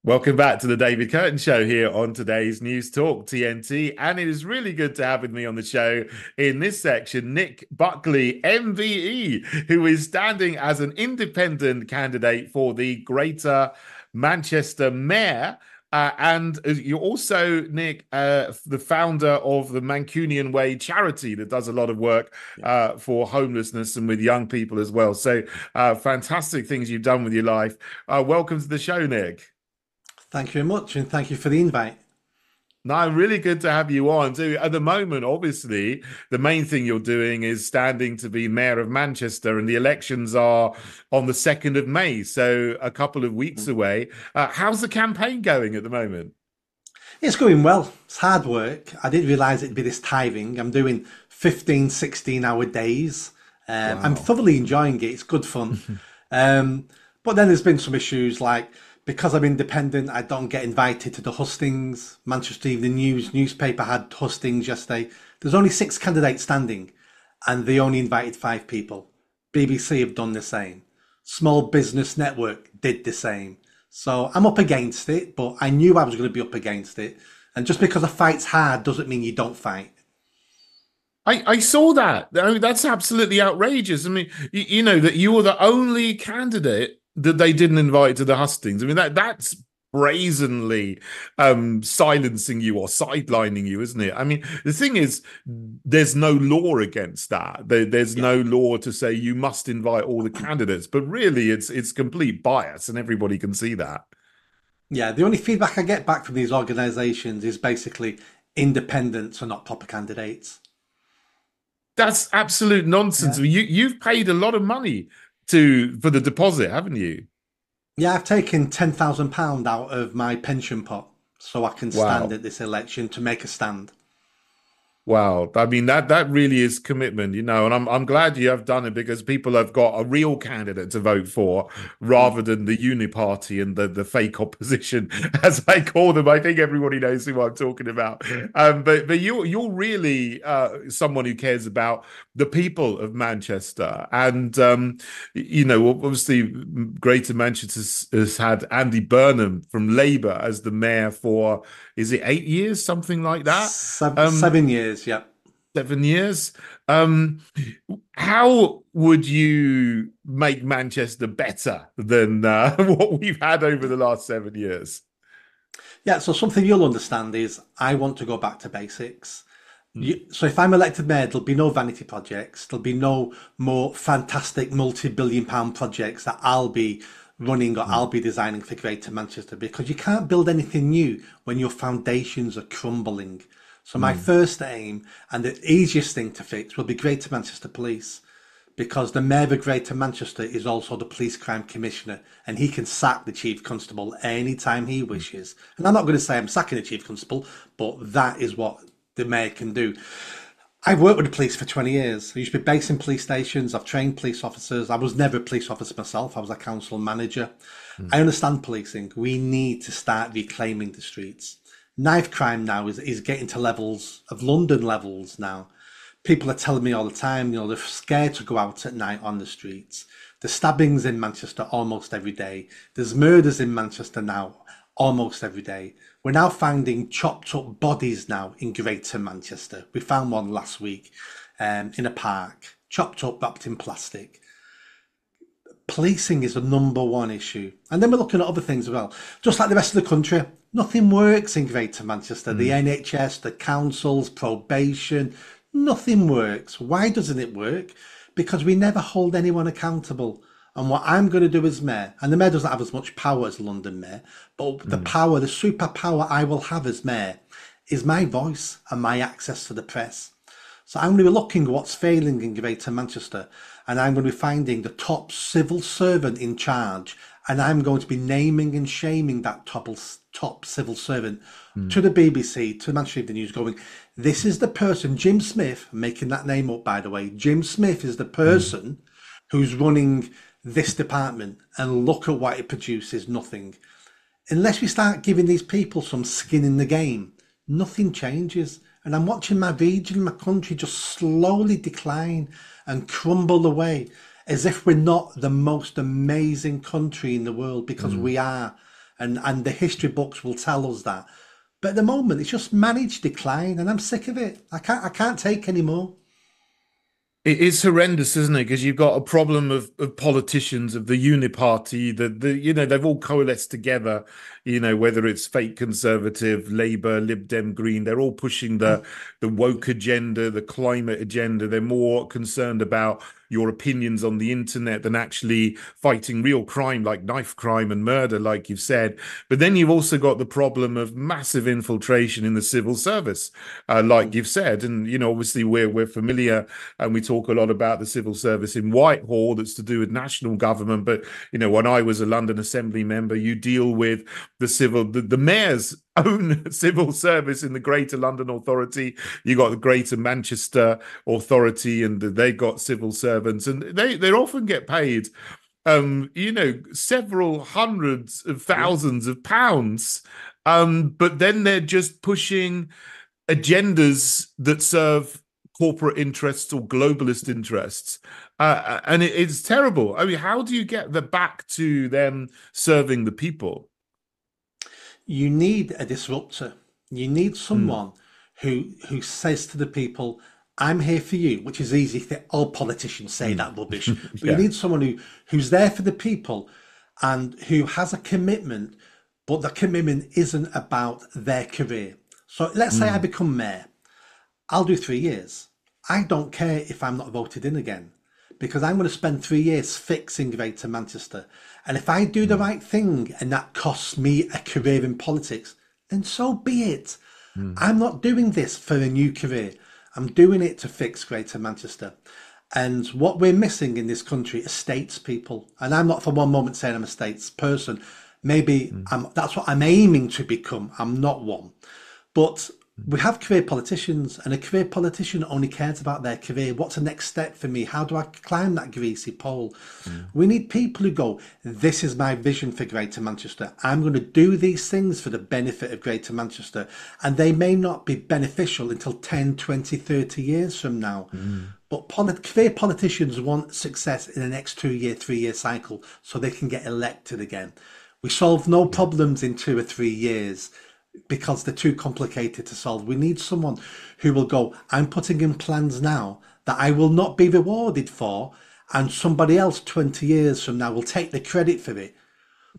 Welcome back to the David Kurten Show here on today's News Talk TNT. And it is really good to have with me on the show in this section, Nick Buckley, MVE, who is standing as an independent candidate for the Greater Manchester Mayor. And you're also, Nick, the founder of the Mancunian Way charity that does a lot of work for homelessness and with young people as well. So fantastic things you've done with your life. Welcome to the show, Nick. Thank you very much, and thank you for the invite. No, really good to have you on. So at the moment, obviously, the main thing you're doing is standing to be Mayor of Manchester, and the elections are on the 2nd of May, so a couple of weeks away. How's the campaign going at the moment? It's going well. It's hard work. I didn't realise it'd be this tiring. I'm doing 15, 16-hour days. I'm Wow. thoroughly enjoying it. It's good fun. But then there's been some issues like because I'm independent, I don't get invited to the hustings. Manchester Evening News newspaper had hustings yesterday. There's only 6 candidates standing, and they only invited 5 people. BBC have done the same. Small Business Network did the same. So I'm up against it, but I knew I was going to be up against it. And just because a fight's hard doesn't mean you don't fight. I saw that. I mean, that's absolutely outrageous. I mean, you know that you were the only candidate that they didn't invite to the hustings. I mean, that's brazenly silencing you or sidelining you, isn't it? I mean, the thing is, there's no law against that. There's Yeah. no law to say you must invite all the candidates, but really, it's complete bias, and everybody can see that. Yeah, the only feedback I get back from these organisations is basically independents are not proper candidates. That's absolute nonsense. Yeah. I mean, you've paid a lot of money to for the deposit, haven't you? Yeah, I've taken £10,000 out of my pension pot so I can stand Wow. at this election to make a stand. Wow. I mean that really is commitment, and I'm glad you have done it because people have got a real candidate to vote for Mm. rather than the uniparty and the fake opposition, as I call them. I think everybody knows who I'm talking about. But you're really someone who cares about the people of Manchester. And obviously Greater Manchester has had Andy Burnham from Labour as the mayor for, is it 8 years, something like that? Seven, Um, 7 years, yeah. 7 years. Um, how would you make Manchester better than what we've had over the last 7 years? Yeah, so something you'll understand is I want to go back to basics. Mm, So if I'm elected mayor, there'll be no vanity projects. There'll be no more fantastic multi-billion pound projects that I'll be running or I'll mm, be designing for Greater Manchester because you can't build anything new when your foundations are crumbling. So my mm, first aim and the easiest thing to fix will be Greater Manchester Police because the Mayor of Greater Manchester is also the Police Crime Commissioner and he can sack the Chief Constable anytime he mm, wishes. And I'm not going to say I'm sacking the Chief Constable, but that is what the Mayor can do. I've worked with the police for 20 years. I used to be based in police stations. I've trained police officers. I was never a police officer myself. I was a council manager. mm, I understand policing. We need to start reclaiming the streets. Knife crime now is getting to levels of London levels now. People are telling me all the time, they're scared to go out at night on the streets. The stabbings in Manchester almost every day. There's murders in Manchester now almost every day. We're now finding chopped up bodies now in Greater Manchester. We found one last week in a park, chopped up, wrapped in plastic. Policing is the number one issue. And then we're looking at other things as well. Just like the rest of the country, nothing works in Greater Manchester. The mm. NHS, the councils, probation, nothing works. Why doesn't it work? Because we never hold anyone accountable. And what I'm going to do as mayor, and the mayor doesn't have as much power as London mayor, but the Mm. power, the superpower I will have as mayor is my voice and my access to the press. So I'm going to be looking at what's failing in Greater Manchester and I'm going to be finding the top civil servant in charge and I'm going to be naming and shaming that top civil servant Mm. to the BBC, to Manchester Evening News going, this is the person, Jim Smith, I'm making that name up by the way, Jim Smith is the Mm. person who's running this department and look at what it produces, nothing. Unless we start giving these people some skin in the game, nothing changes. And I'm watching my region, my country just slowly decline and crumble away as if we're not the most amazing country in the world because Mm. we are. and the history books will tell us that. But at the moment, it's just managed decline, and I'm sick of it. I can't take any more. It is horrendous, isn't it? Because you've got a problem of politicians of the uniparty, they've all coalesced together, whether it's fake conservative, Labour, Lib Dem, Green, they're all pushing the woke agenda, the climate agenda. They're more concerned about your opinions on the internet than actually fighting real crime like knife crime and murder, like you've said. But then you've also got the problem of massive infiltration in the civil service, like you've said. And, obviously we're familiar and we talk a lot about the civil service in Whitehall that's to do with national government. But, when I was a London Assembly member, you deal with the mayor's own civil service in the Greater London Authority. You got the Greater Manchester Authority, and they got civil servants, and they often get paid, several hundreds of Yeah. thousands of pounds. But then they're just pushing agendas that serve corporate interests or globalist interests. And it's terrible. I mean, how do you get the back to them serving the people? You need a disruptor. You need Mm, someone who says to the people, "I'm here for you," which is easy. All politicians say mm. that rubbish, but you Yeah. need someone who's there for the people and who has a commitment, but the commitment isn't about their career. So let's say I Mm, become mayor. I'll do 3 years. I don't care if I'm not voted in again because I'm going to spend 3 years fixing Greater Manchester. And if I do the mm, right thing and that costs me a career in politics, then so be it. mm. I'm not doing this for a new career. I'm doing it to fix Greater Manchester. And what we're missing in this country are statespeople. And I'm not for one moment saying I'm a statesperson. Maybe Mm, that's what I'm aiming to become. I'm not one. But we have career politicians, and a career politician only cares about their career. What's the next step for me? How do I climb that greasy pole? mm, We need people who go, "This is my vision for Greater Manchester. I'm going to do these things for the benefit of Greater Manchester." And they may not be beneficial until 10, 20, 30 years from now. mm. But career politicians want success in the next 2 year, 3 year cycle so they can get elected again. We solve no Yeah. problems in 2 or 3 years because they're too complicated to solve. We need someone who will go, "I'm putting in plans now that I will not be rewarded for, and somebody else 20 years from now will take the credit for it."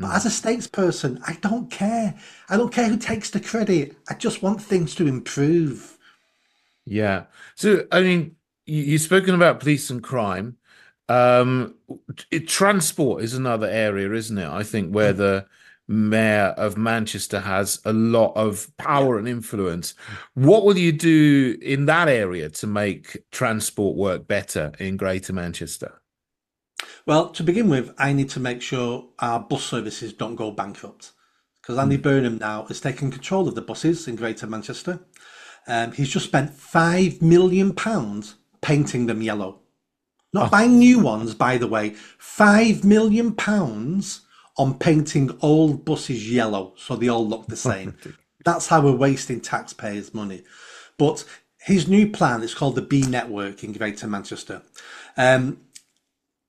But as Mm. a statesperson, I don't care. I don't care who takes the credit. I just want things to improve. Yeah. So, I mean, you've spoken about police and crime. Um, Transport is another area, isn't it? I think where the mayor of Manchester has a lot of Yeah. power and influence. What will you do in that area to make transport work better in Greater Manchester? Well, to begin with, I need to make sure our bus services don't go bankrupt. Because Andy Mm. Burnham now has taken control of the buses in Greater Manchester. He's just spent £5 million painting them yellow. Not Oh, buying new ones, by the way. £5 million on painting old buses yellow so they all look the same. That's how we're wasting taxpayers' money. But his new plan is called the B Network in Greater Manchester. Um,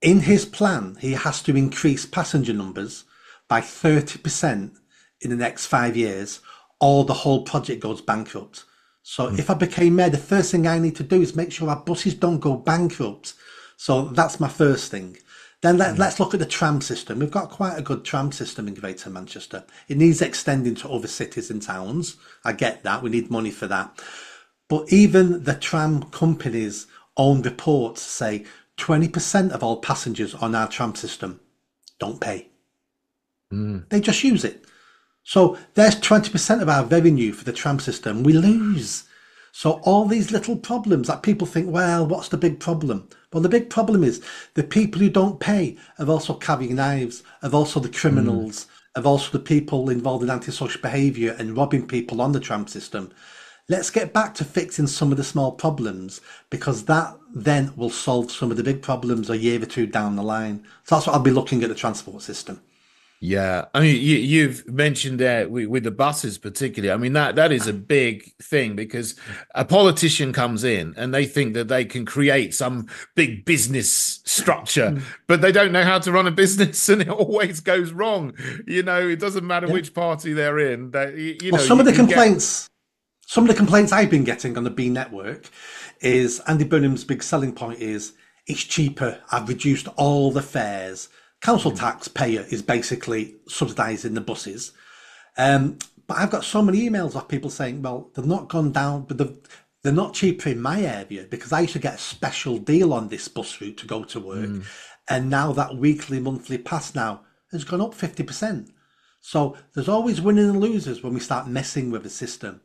in his plan, he has to increase passenger numbers by 30% in the next 5 years, or the whole project goes bankrupt. So Mm. if I became mayor, the first thing I need to do is make sure our buses don't go bankrupt. So that's my first thing. Then Mm. let's look at the tram system. We've got quite a good tram system in Greater Manchester. It needs extending to other cities and towns. I get that. We need money for that. But even the tram companies' own reports say 20% of all passengers on our tram system don't pay. Mm. They just use it. So there's 20% of our revenue for the tram system we lose. So all these little problems that people think, well, what's the big problem? Well, the big problem is the people who don't pay are also carrying knives, are also the Mm. criminals, are also the people involved in antisocial behaviour and robbing people on the tram system. Let's get back to fixing some of the small problems because that then will solve some of the big problems a year or two down the line. So that's what I'll be looking at the transport system. Yeah, I mean, you've mentioned that with the buses, particularly. I mean, that is a big thing because a politician comes in and they think that they can create some big business structure, Mm. but they don't know how to run a business, and it always goes wrong. It doesn't matter Yeah. which party they're in. That Well, some of the complaints I've been getting on the B network is Andy Burnham's big selling point is it's cheaper. I've reduced all the fares. Council Mm, taxpayer is basically subsidising the buses. But I've got so many emails of people saying, well, they've not gone down, but they're not cheaper in my area because I used to get a special deal on this bus route to go to work. mm. And now that weekly, monthly pass now has gone up 50%. So there's always winners and losers when we start messing with the system.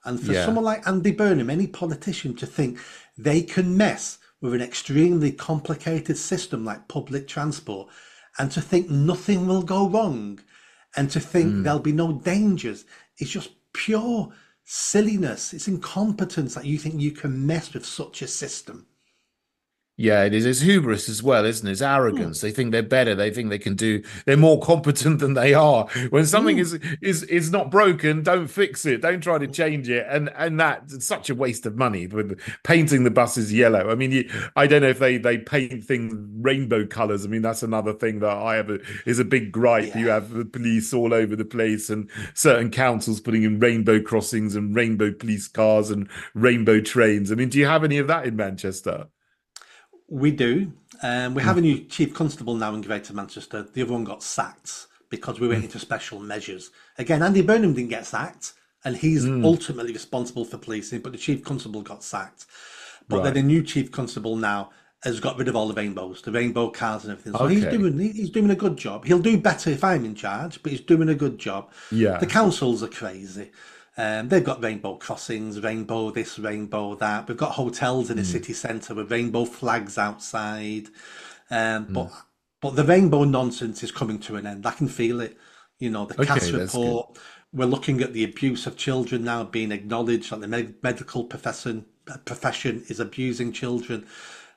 And for Yeah. someone like Andy Burnham, any politician to think they can mess with an extremely complicated system like public transport and to think nothing will go wrong and to think Mm. there'll be no dangers is just pure silliness. It's incompetence that you think you can mess with such a system. Yeah, it is. It's hubris as well, isn't it? It's arrogance. Mm, They think they're better. They think they can do. They're more competent than they are. When something mm, is not broken, don't fix it. Don't try to change it. And that's such a waste of money with painting the buses yellow. I mean, I don't know if they paint things rainbow colors. I mean, that's another thing that I have is a big gripe. You yeah. have the police all over the place, and certain councils putting in rainbow crossings and rainbow police cars and rainbow trains. I mean, do you have any of that in Manchester? We do. We have a new chief constable now in Greater Manchester. The other one got sacked because we went into special measures. Again, Andy Burnham didn't get sacked, and he's Mm. ultimately responsible for policing, but the chief constable got sacked. But then Right. the new chief constable now has got rid of all the rainbows, the rainbow cars and everything. So Okay. he's doing a good job. He'll do better if I'm in charge, but he's doing a good job. The Yeah. councils are crazy. They've got rainbow crossings, rainbow this, rainbow that. We've got hotels in the Mm. city centre with rainbow flags outside. Um, Mm. but but the rainbow nonsense is coming to an end. I can feel it. The Okay, CAS that's good. report. We're looking at the abuse of children now being acknowledged that the medical profession is abusing children.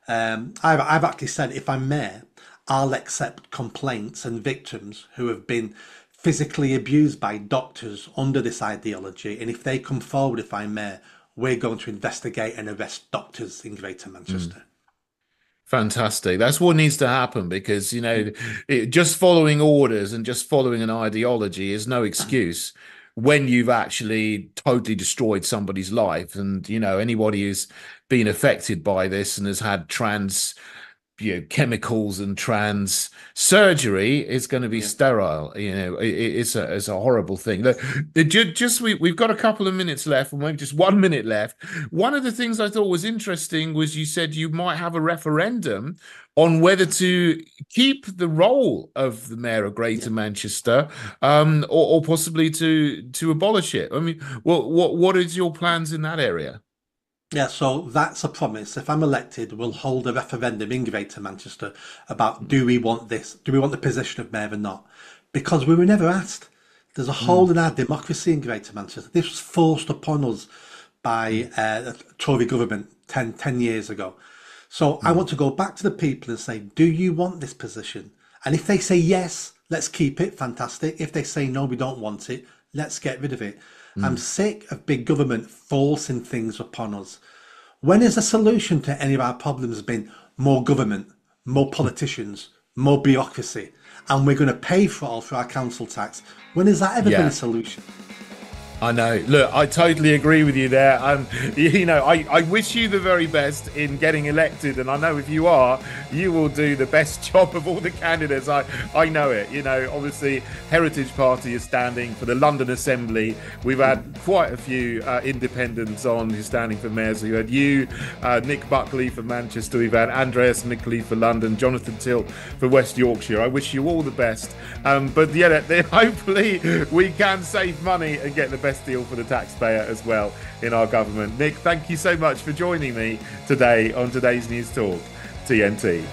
I've actually said if I'm mayor, I'll accept complaints and victims who have been physically abused by doctors under this ideology. And if they come forward, if I'm mayor, we're going to investigate and arrest doctors in Greater Mm. Manchester. Fantastic. That's what needs to happen because, just following orders and just following an ideology is no excuse when you've actually totally destroyed somebody's life. And, anybody who's been affected by this and has had chemicals and trans surgery is going to be Yeah. sterile. It's a horrible thing. Look, we've got a couple of minutes left, or maybe just 1 minute left. One of the things I thought was interesting was you said you might have a referendum on whether to keep the role of the mayor of Yeah. Greater Manchester, or possibly to abolish it. I mean, what is your plans in that area? Yeah, so that's a promise. If I'm elected, we'll hold a referendum in Greater Manchester about do we want this? Do we want the position of mayor or not? Because we were never asked. There's a hole Mm, in our democracy in Greater Manchester. This was forced upon us by the Tory government ten years ago. So I mm, want to go back to the people and say, do you want this position? And if they say yes, let's keep it, fantastic. If they say no, we don't want it, let's get rid of it. I'm mm. sick of big government forcing things upon us. When has the solution to any of our problems been more government, more politicians, more bureaucracy, and we're going to pay for it all through our council tax? When has that ever been a Yeah. solution? I know. Look, I totally agree with you there. I wish you the very best in getting elected, and I know if you are, you will do the best job of all the candidates. I know it. Obviously, Heritage Party is standing for the London Assembly. We've had quite a few independents on who's standing for mayors. So you had Nick Buckley for Manchester. We've had Andreas Mickley for London, Jonathan Tilt for West Yorkshire. I wish you all the best. But yeah, hopefully we can save money and get the best deal for the taxpayer as well in our government. Nick, thank you so much for joining me today on today's News Talk TNT.